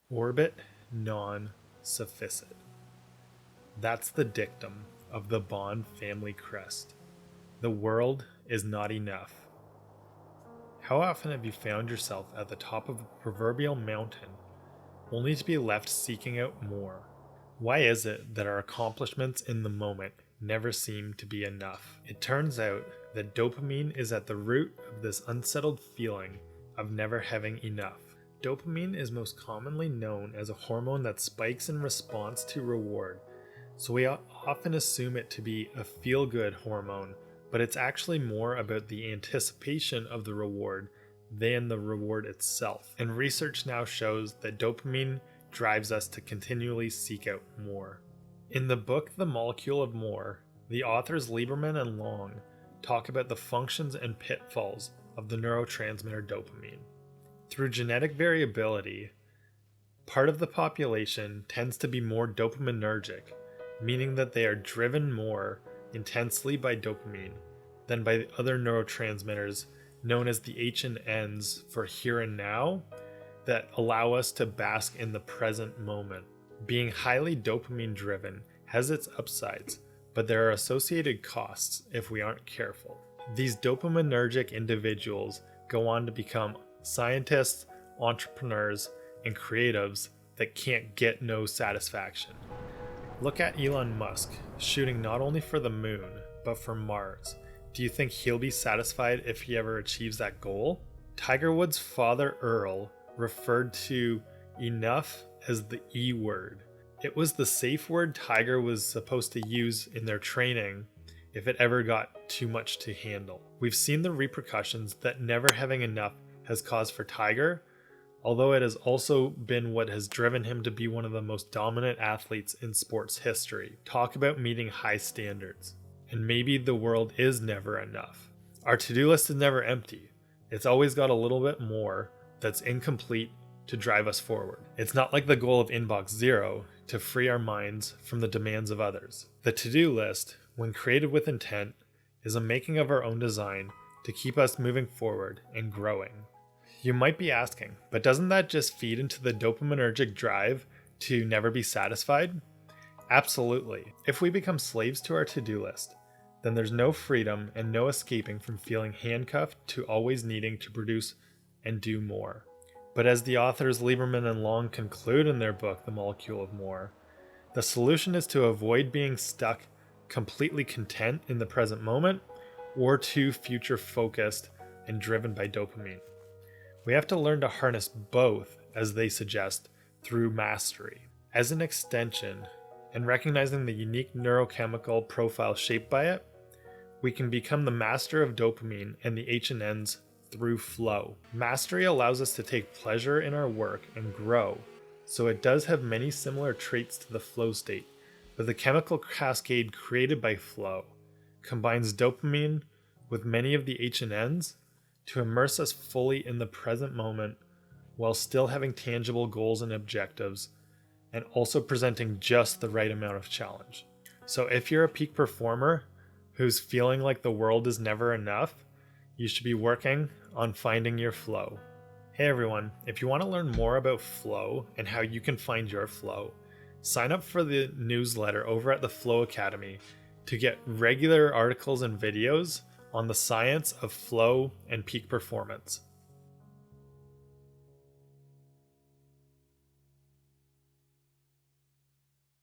Orbit Non Sufficit. That's the dictum of the Bond family crest. The world is not enough. How often have you found yourself at the top of a proverbial mountain only to be left seeking out more? Why is it that our accomplishments in the moment never seem to be enough? It turns out that dopamine is at the root of this unsettled feeling of never having enough. Dopamine is most commonly known as a hormone that spikes in response to reward, so we often assume it to be a feel-good hormone, but it's actually more about the anticipation of the reward than the reward itself. And research now shows that dopamine drives us to continually seek out more. In the book The Molecule of More, the authors Lieberman and Long talk about the functions and pitfalls of the neurotransmitter dopamine. Through genetic variability, part of the population tends to be more dopaminergic, meaning that they are driven more intensely by dopamine than by other neurotransmitters known as the H and N's for here and now that allow us to bask in the present moment. Being highly dopamine driven has its upsides, but there are associated costs if we aren't careful. These dopaminergic individuals go on to become scientists, entrepreneurs, and creatives that can't get no satisfaction. Look at Elon Musk, shooting not only for the moon, but for Mars. Do you think he'll be satisfied if he ever achieves that goal? Tiger Woods' father Earl referred to enough as the E word. It was the safe word Tiger was supposed to use in their training if it ever got too much to handle. We've seen the repercussions that never having enough has caused for Tiger, although it has also been what has driven him to be one of the most dominant athletes in sports history. Talk about meeting high standards. And maybe the world is never enough. Our to-do list is never empty. It's always got a little bit more that's incomplete to drive us forward. It's not like the goal of inbox zero to free our minds from the demands of others. The to-do list, when created with intent, is a making of our own design to keep us moving forward and growing. You might be asking, but doesn't that just feed into the dopaminergic drive to never be satisfied? Absolutely. If we become slaves to our to-do list, then there's no freedom and no escaping from feeling handcuffed to always needing to produce and do more. But as the authors Lieberman and Long conclude in their book, The Molecule of More, the solution is to avoid being stuck completely content in the present moment or too future focused and driven by dopamine. We have to learn to harness both, as they suggest, through mastery. As an extension, and recognizing the unique neurochemical profile shaped by it, we can become the master of dopamine and the H and N's through flow. Mastery allows us to take pleasure in our work and grow, so it does have many similar traits to the flow state, but the chemical cascade created by flow combines dopamine with many of the H and N's to immerse us fully in the present moment while still having tangible goals and objectives and also presenting just the right amount of challenge. So if you're a peak performer who's feeling like the world is never enough, you should be working on finding your flow. Hey everyone, if you want to learn more about flow and how you can find your flow, sign up for the newsletter over at the Flow Academy to get regular articles and videos on the science of flow and peak performance.